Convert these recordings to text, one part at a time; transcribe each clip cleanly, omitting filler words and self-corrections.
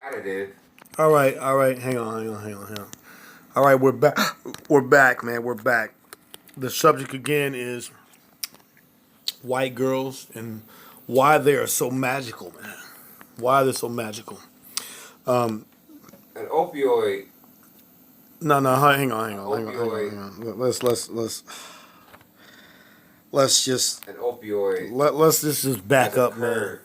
Additive. All right. Hang on. All right, we're back. We're back, man. We're back. The subject again is white girls and why they are so magical, man. Why they're so magical. An opioid. No. Opioid. Hang on. Let's just An opioid let's just has back up, man. occurred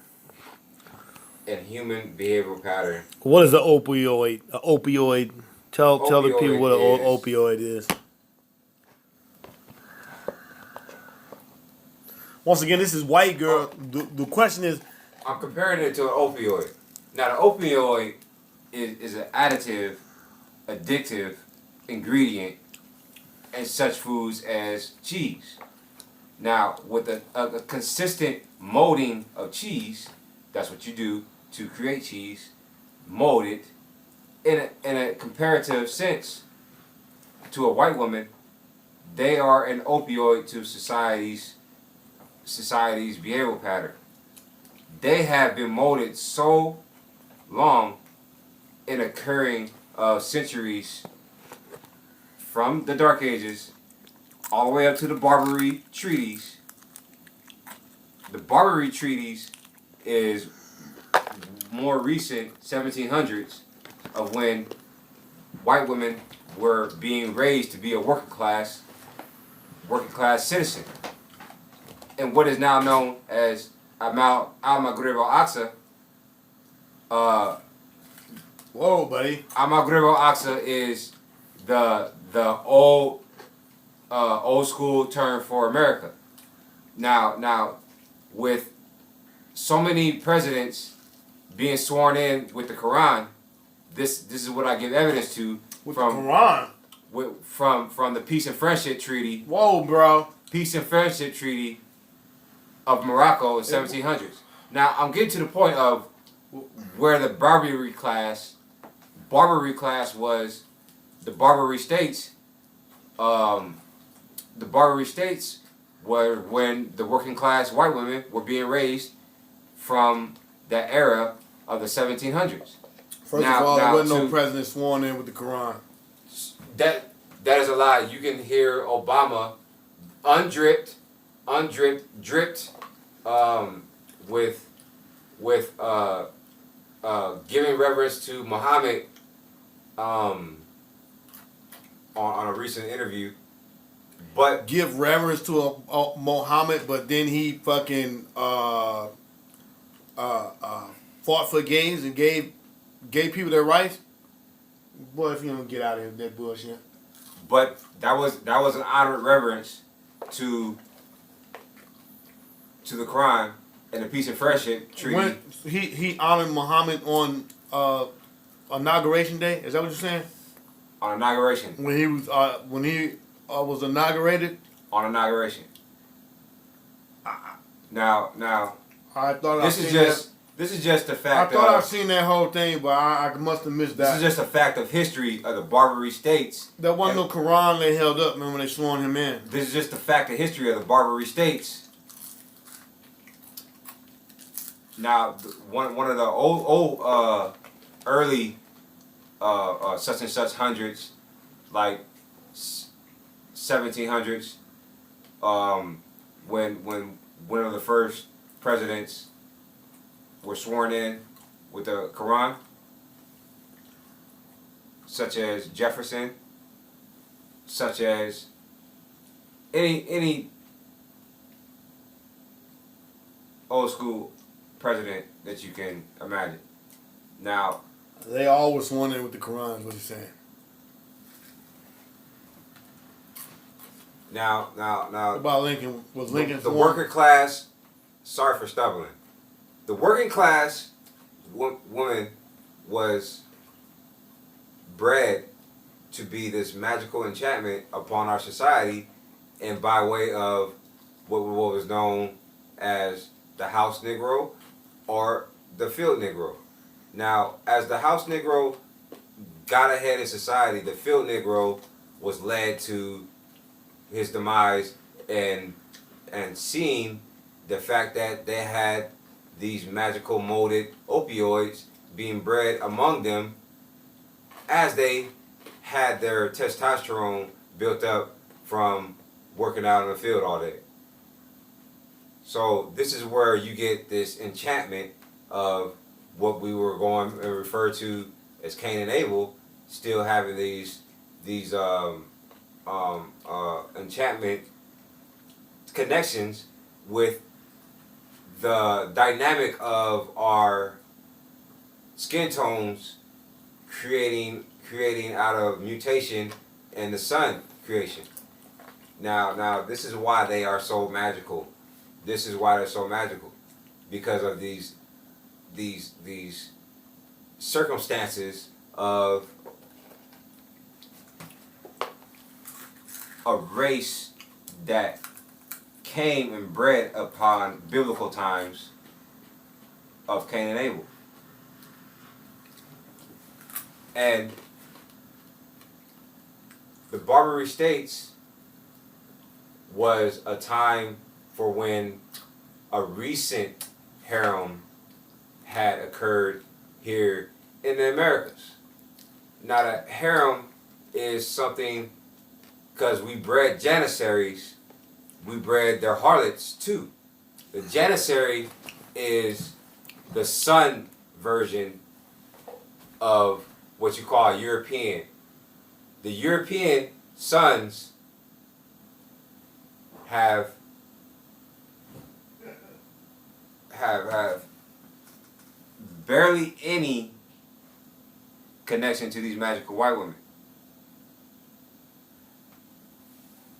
in human behavioral pattern. What is the opioid? A opioid. Tell the people Opioid what an is. opioid is. Once again, this is white girl. The question is, I'm comparing it to an opioid. Now, the opioid is an additive, addictive ingredient in such foods as cheese. Now, with a consistent molding of cheese, that's what you do to create cheese, mold it in a comparative sense to a white woman. They are an opioid to society's behavioral pattern. They have been molded so long in occurring centuries from the Dark Ages all the way up to the Barbary Treaties. The Barbary Treaties is more recent 1700s of when white women were being raised to be a working class citizen. And what is now known as Al-Maghrib al-Aqsa, whoa, buddy. Al-Maghrib al-Aqsa is the old school term for America. Now, with so many presidents being sworn in with the Quran, this is what I give evidence to With from the Quran. from the Peace and Friendship Treaty. Whoa, bro. Peace and Friendship Treaty of Morocco in 1700s. Now I'm getting to the point of where the Barbary class was the Barbary states. The Barbary states were when the working class white women were being raised from that era of the 1700s. First of all, there wasn't no president sworn in with the Quran. That is a lie. You can hear Obama undripped, dripped, with giving reverence to Muhammad on a recent interview. But Give reverence to a Muhammad, but then he fucking fought for gays and gave people their rights. Boy, if you don't get out of here with that bullshit. But that was an honored reverence to the Quran and the Peace and Friendship Treaty. When he honored Muhammad on inauguration day. Is that what you're saying? On inauguration. When he was inaugurated. On inauguration. Now. I thought this is just a fact. I thought I've seen that whole thing, but I must have missed that. This is just a fact of history of the Barbary states. There wasn't no Quran they held up, man, when they sworn him in. This is just a fact of history of the Barbary states. Now, one of the old early such and such hundreds, like 1700s, when one of the first presidents were sworn in with the Quran, such as Jefferson, such as any old school president that you can imagine. Now, they all were sworn in with the Quran, is what he's saying. Now. What about Lincoln? Was Lincoln the working class? Sorry for stumbling. The working class woman was bred to be this magical enchantment upon our society, and by way of what was known as the house Negro or the field Negro. Now, as the house Negro got ahead in society, the field Negro was led to his demise and seeing the fact that they had these magical molded opioids being bred among them as they had their testosterone built up from working out in the field all day. So this is where you get this enchantment of what we were going to refer to as Cain and Abel, still having these enchantment connections with the dynamic of our skin tones creating out of mutation and the sun creation. Now this is why they are so magical. This is why they're so magical, because of these circumstances of a race that came and bred upon biblical times of Cain and Abel. And the Barbary States was a time for when a recent harem had occurred here in the Americas. Now, the harem is something, because we bred janissaries, we bred their harlots too. The janissary is the sun version of what you call a European. The European sons have barely any connection to these magical white women.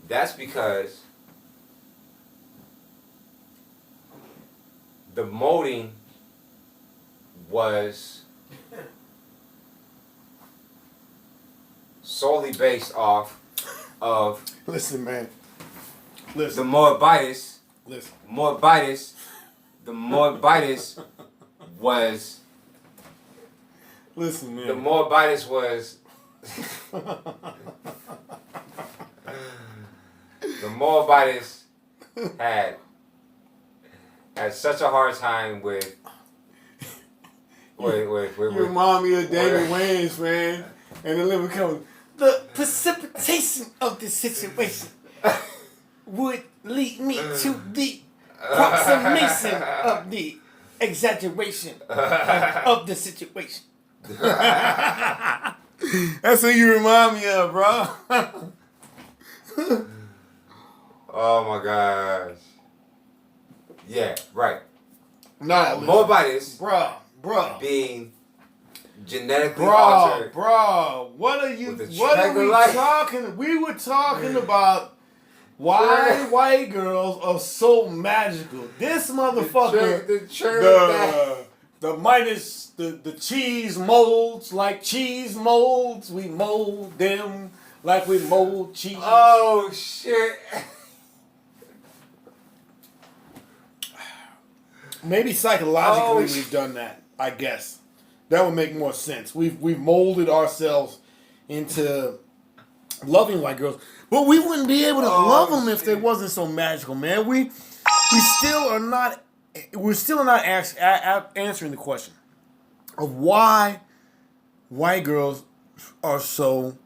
That's because the molding was solely based off of Listen, man. the Listen. Moabites. Listen. Moabites. The Moabites was. Listen, man. The Moabites was. The Moabites had such a hard time with. You remind me of David Wayans, man. And the lyric comes, the precipitation of this situation would lead me to the approximation of the exaggeration of the situation. That's what you remind me of, bro. Oh my gosh. Yeah, right. Nah, Moabites, bro. being genetically altered. Bro, what are we life. talking? We were talking about why white girls are so magical. This motherfucker, the minus the cheese molds, like cheese molds, we mold them like we mold cheese. Oh shit. Maybe psychologically we've done that, I guess. That would make more sense. We've molded ourselves into loving white girls, but we wouldn't be able to love them if they wasn't so magical, man. We're still not answering the question of why white girls are so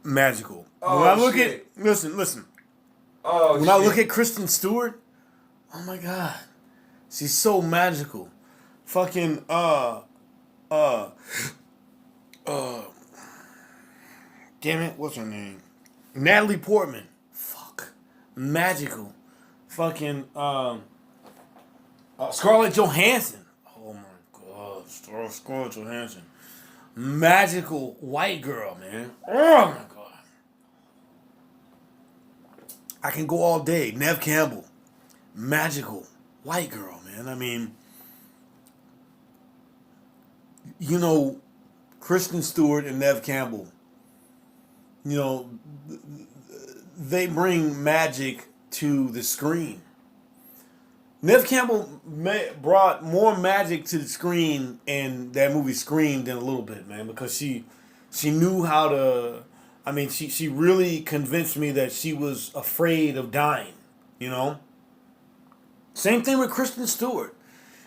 magical. When I look at listen. When I look at Kristen Stewart, oh my God, she's so magical. Fucking damn it, what's her name? Natalie Portman. Fuck. Magical. Fucking Scarlett Johansson. Oh my God. Scarlett Johansson. Magical white girl, man. Oh my God. I can go all day. Nev Campbell. Magical white girl, man. I mean, you know, Kristen Stewart and Nev Campbell, you know, they bring magic to the screen. Nev Campbell brought more magic to the screen in that movie Scream than a little bit, man, because she knew how to. I mean, she really convinced me that she was afraid of dying, you know? Same thing with Kristen Stewart.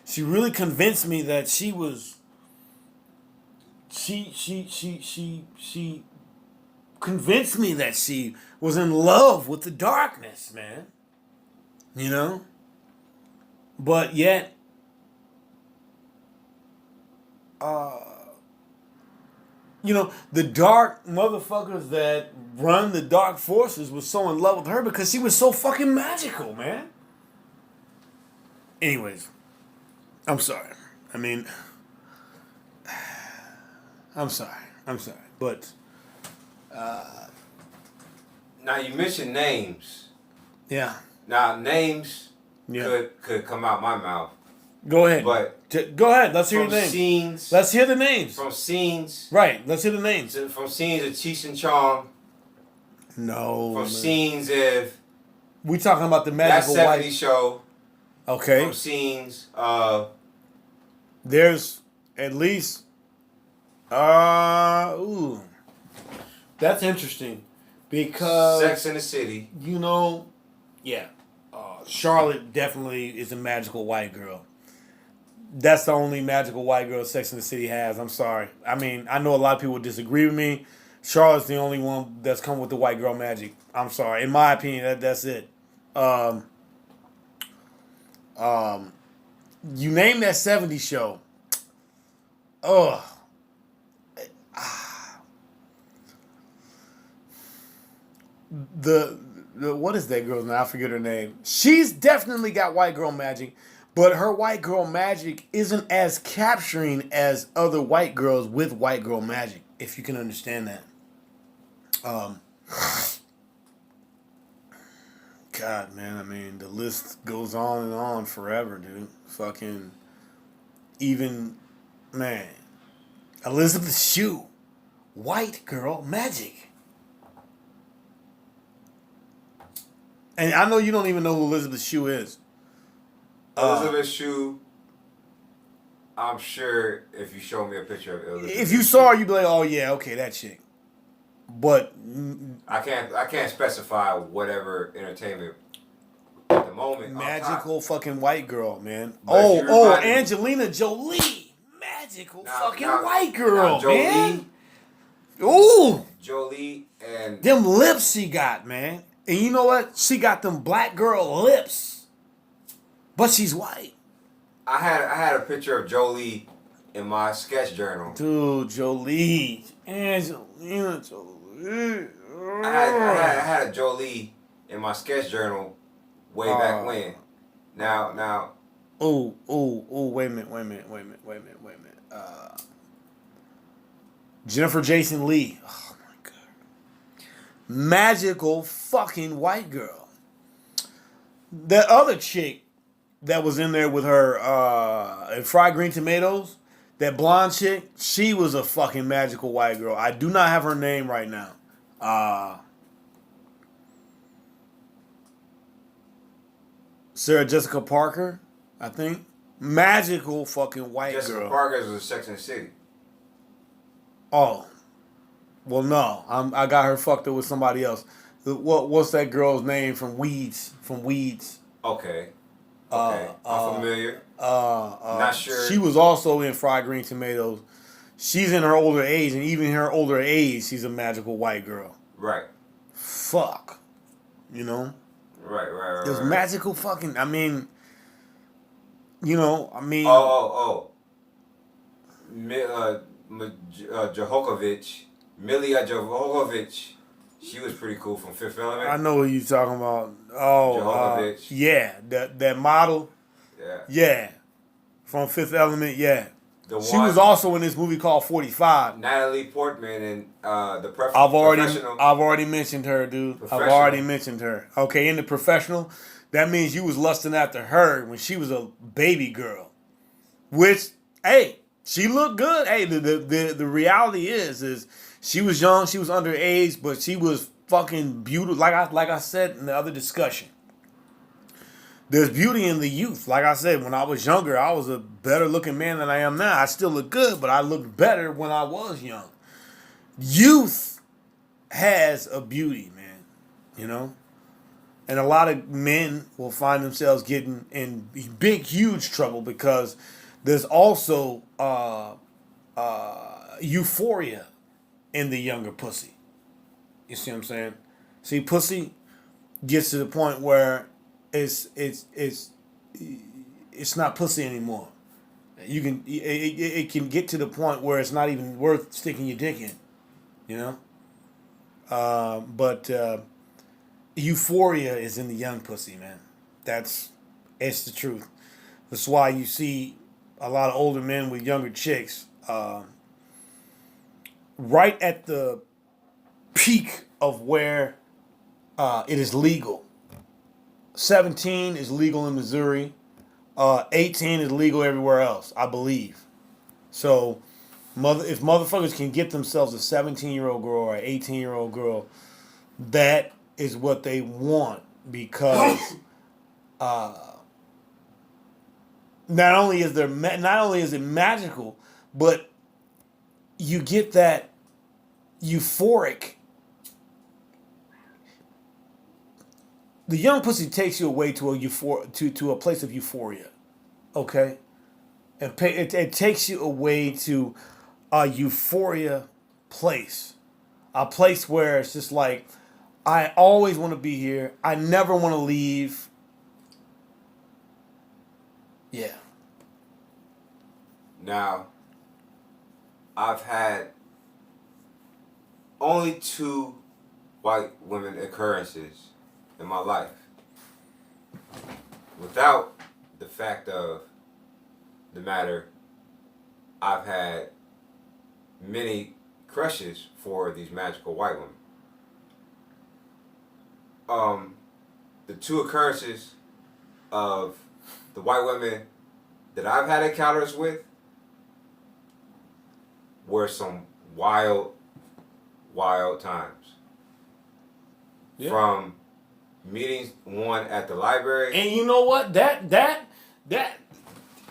She really convinced me that she was she convinced me that she was in love with the darkness, man. You know? But yet, the dark motherfuckers that run the dark forces was so in love with her because she was so fucking magical, man. Anyways, I'm sorry. I mean, I'm sorry. But, Now you mentioned names. yeah. Now names Yeah. could come out my mouth. Go ahead. But go ahead. Let's hear from your names. scenes, Let's hear the names. from scenes, Right. Let's hear the names. from scenes of Cheech and Chong, No. from Man. scenes of We talking about the that magical 70s white. show, Okay. from scenes of There's at least. Ooh. That's interesting. Because. Sex in the City. Yeah. Charlotte definitely is a magical white girl. That's the only magical white girl Sex and the City has. I'm sorry. I mean, I know a lot of people disagree with me. Charlotte's the only one that's come with the white girl magic. I'm sorry. In my opinion, that's it. You name that 70s show. Ugh. The what is that girl's name? I forget her name. She's definitely got white girl magic, but her white girl magic isn't as capturing as other white girls with white girl magic, if you can understand that. God, man, I mean, the list goes on and on forever, dude. Fucking, even, man, Elizabeth Shue, white girl magic. And I know you don't even know who Elizabeth Shue is. Elizabeth Shue. I'm sure if you show me a picture of Elizabeth, If you saw her, you'd be like, "Oh yeah, okay, that chick." But I can't specify whatever entertainment at the moment. magical fucking white girl, man. But if you remind me- Angelina Jolie, magical fucking Now- white girl, now Jolie, man. Ooh, Jolie and them lips she got, man. And you know what? She got them black girl lips, but she's white. I had a picture of Jolie in my sketch journal. Dude, Jolie, Angelina Jolie. I had a Jolie in my sketch journal way back when. Now. Oh, wait a minute. Jennifer Jason Leigh. Oh my god. Magical fucking white girl. That other chick that was in there with her in Fried Green Tomatoes, that blonde chick, she was a fucking magical white girl. I do not have her name right now. Sarah Jessica Parker, I think. Magical fucking white Jessica girl. Parker was a Sex and the City. Oh, well, no, I got her fucked up with somebody else. What's that girl's name from Weeds? Okay. I'm familiar. Not sure. She was also in Fried Green Tomatoes. She's in her older age, and even in her older age, she's a magical white girl. Right. Fuck, you know. Right. There's magical fucking. I mean. Johokovich, Milia Jovovic, she was pretty cool from Fifth Element. I know what you're talking about. Oh, yeah, that model. Yeah, from Fifth Element. Yeah, she was also in this movie called 45. Natalie Portman and the Professional. I've already mentioned her, dude. I've already mentioned her. Okay, in The Professional, that means you was lusting after her when she was a baby girl. Which, hey, she looked good. Hey, the reality is she was young, she was underage, but she was fucking beautiful. Like I said in the other discussion, there's beauty in the youth. Like I said, when I was younger, I was a better looking man than I am now. I still look good, but I looked better when I was young. Youth has a beauty, man. You know? And a lot of men will find themselves getting in big, huge trouble because there's also euphoria in the younger pussy. You see what I'm saying? See, pussy gets to the point where it's not pussy anymore. You can it can get to the point where it's not even worth sticking your dick in. You know. But euphoria is in the young pussy, man. It's the truth. That's why you see a lot of older men with younger chicks. Right at the peak of where it is legal. 17 is legal in Missouri. 18 is legal everywhere else, I believe. So, if motherfuckers can get themselves a 17-year-old girl or an 18-year-old girl, that is what they want because not only is it magical, but you get that euphoric. The young pussy takes you away to a place of euphoria, okay? It takes you away to a euphoria place, a place where it's just like, I always want to be here. I never want to leave. Yeah. Now, I've had only 2 white women occurrences in my life. Without the fact of the matter, I've had many crushes for these magical white women. The 2 occurrences of the white women that I've had encounters with were some wild, wild times. Yeah. From meeting one at the library. And you know what? And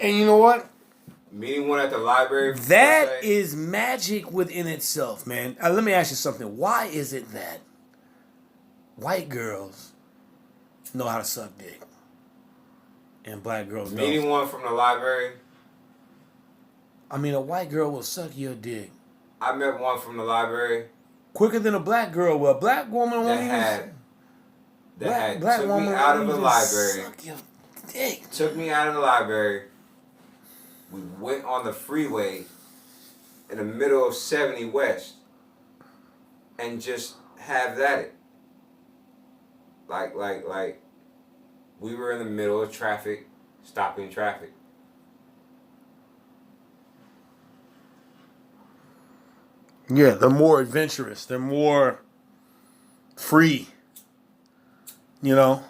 you know what? Meeting one at the library. That is magic within itself, man. Let me ask you something. Why is it that white girls know how to suck dick and black girls don't? Meeting one from the library. I mean, a white girl will suck your dick. I met one from the library. Quicker than a black girl will. A black woman won't took me out of the library. Suck your dick. Took me out of the library. We went on the freeway in the middle of 70 West and just have that it. Like we were in the middle of traffic, stopping traffic. Yeah, they're more adventurous. They're more free. You know?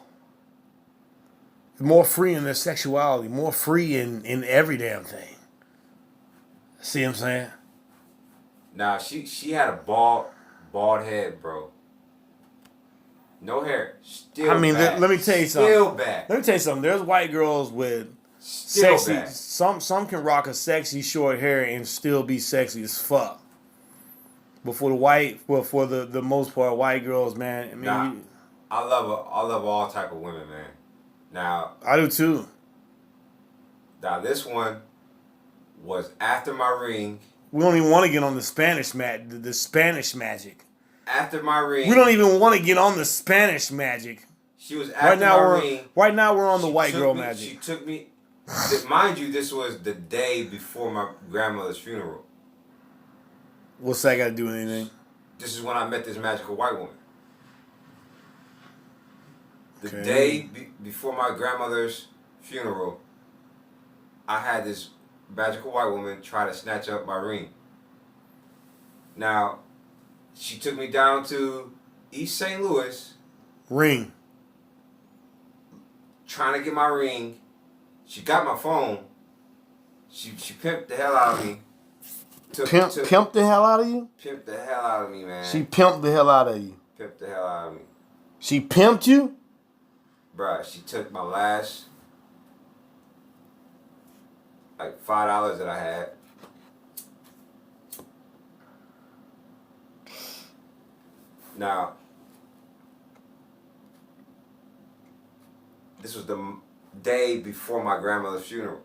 More free in their sexuality. More free in every damn thing. See what I'm saying? Nah, she had a bald head, bro. No hair. Still I mean, bad. let me tell you something. Still bad. Let me tell you something. There's white girls with still sexy. Bad. Some can rock a sexy short hair and still be sexy as fuck. But for the most part, white girls, man. I mean, I love all type of women, man. Now I do too. Now this one was after my ring. We don't even want to get on the Spanish the Spanish magic. After my ring. We don't even want to get on the Spanish magic. She was after my ring. Right now we're on the white girl magic. She took me. Mind you, this was the day before my grandmother's funeral. What's that got to do with anything? This is when I met this magical white woman. The day before my grandmother's funeral, I had this magical white woman try to snatch up my ring. Now, she took me down to East St. Louis. Ring. Trying to get my ring. She got my phone. She pimped the hell out of me. Pimped the hell out of you? Pimped the hell out of me, man. She pimped the hell out of you. Pimped the hell out of me. She pimped you? Bruh, she took my last, like, $5 that I had. Now, this was the day before my grandmother's funeral.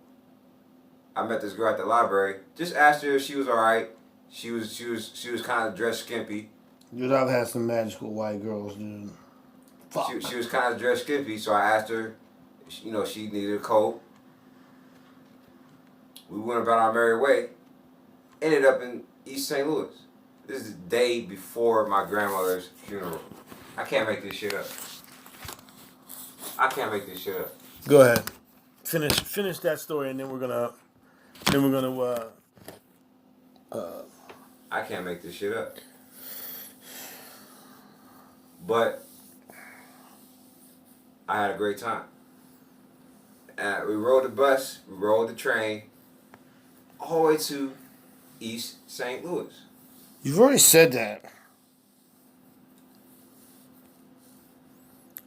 I met this girl at the library. Just asked her if she was alright. She was kind of dressed skimpy. Dude, I've had some magical white girls, dude. Fuck. She was kind of dressed skimpy, so I asked her, she needed a coat. We went about our merry way. Ended up in East St. Louis. This is the day before my grandmother's funeral. I can't make this shit up. I can't make this shit up. Go ahead. Finish that story, and then we're gonna I can't make this shit up. But I had a great time. We rode the bus, we rode the train, all the way to East St. Louis. You've already said that.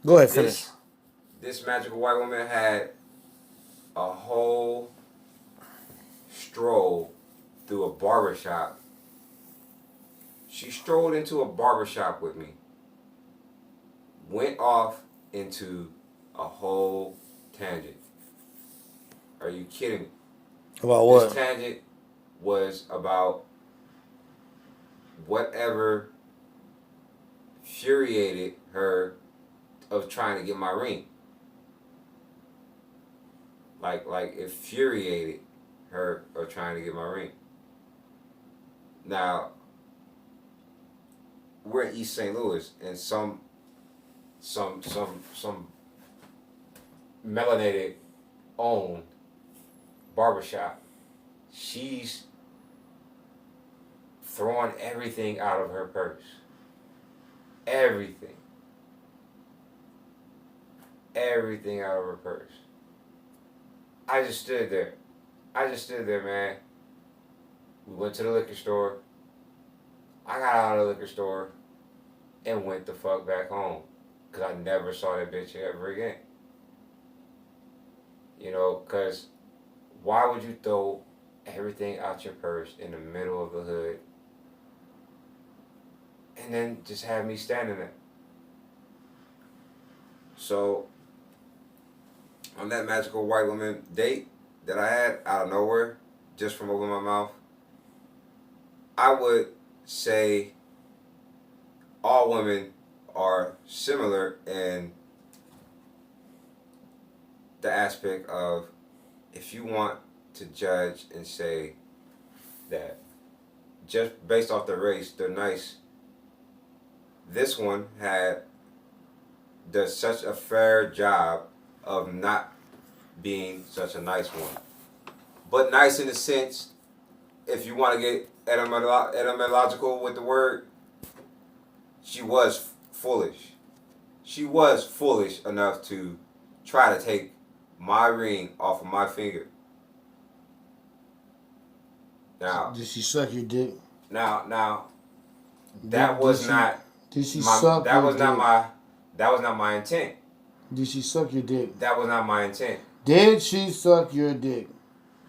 Go ahead, finish. This magical white woman had a whole stroll through a barbershop. She strolled into a barbershop with me. Went off into a whole tangent. Are you kidding me? About what? This tangent was about whatever infuriated her of trying to get my ring. Like infuriated her of trying to get my ring. Now, we're in East St. Louis, and some melanated owned barbershop. She's throwing everything out of her purse. Everything. Everything out of her purse. I just stood there. Man. We went to the liquor store. I got out of the liquor store and went the fuck back home. Because I never saw that bitch ever again. Because why would you throw everything out your purse in the middle of the hood and then just have me standing there? So, on that magical white woman date that I had out of nowhere, just from opening my mouth, I would say all women are similar in the aspect of, if you want to judge and say that just based off their race, they're nice, this one does such a fair job of not being such a nice one. But nice in the sense, if you want to get etymological with the word, she was foolish. She was foolish enough to try to take my ring off of my finger. Now, did she suck your dick? Now, that was not. Did she suck that your was dick? That was not my intent. Did she suck your dick? That was not my intent. Did she suck your dick?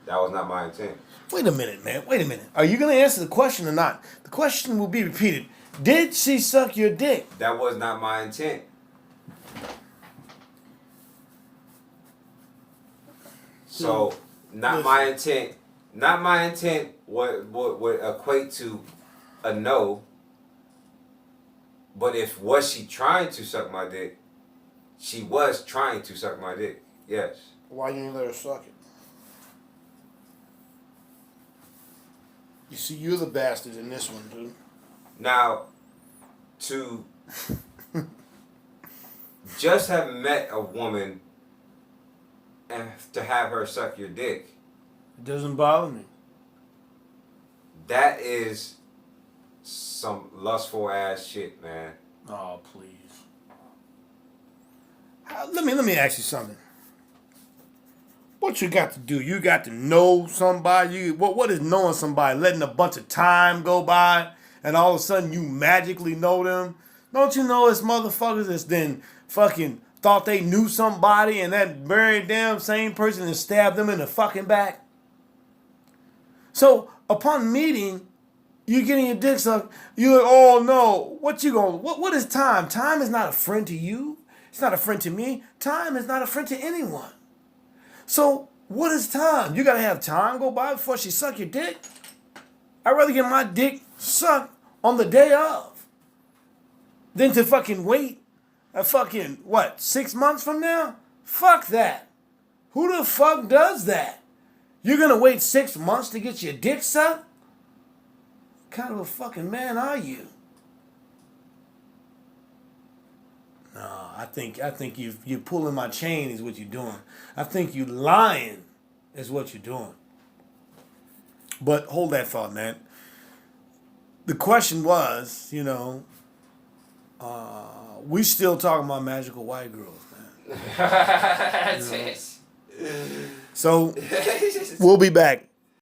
That was not my intent. Wait a minute, man. Wait a minute. Are you going to answer the question or not? The question will be repeated. Did she suck your dick? That was not my intent. So, not my intent. Not my intent would equate to a no. But was she trying to suck my dick? She was trying to suck my dick. Yes. Why you ain't let her suck it? You see, you're the bastard in this one, dude. Now, to just have met a woman and to have her suck your dick, it doesn't bother me. that is some lustful ass shit, man. Oh, please. Let me ask you something. What you got to do? You got to know somebody. What is knowing somebody? Letting a bunch of time go by and all of a sudden you magically know them? Don't you know it's motherfuckers that's then fucking thought they knew somebody and that very damn same person and stabbed them in the fucking back? So upon meeting, you getting your dick sucked, you're like, oh no, what is time? Time is not a friend to you. It's not a friend to me. Time is not a friend to anyone. So what is time? You gotta have time go by before she suck your dick? I'd rather get my dick sucked on the day of than to fucking wait a fucking, what, 6 months from now? Fuck that. Who the fuck does that? You're gonna wait 6 months to get your dick sucked? What kind of a fucking man are you? No, I think you're pulling my chain is what you're doing. I think you lying is what you're doing. But hold that thought, man. The question was, we still talking about magical white girls, man. That's it. So we'll be back.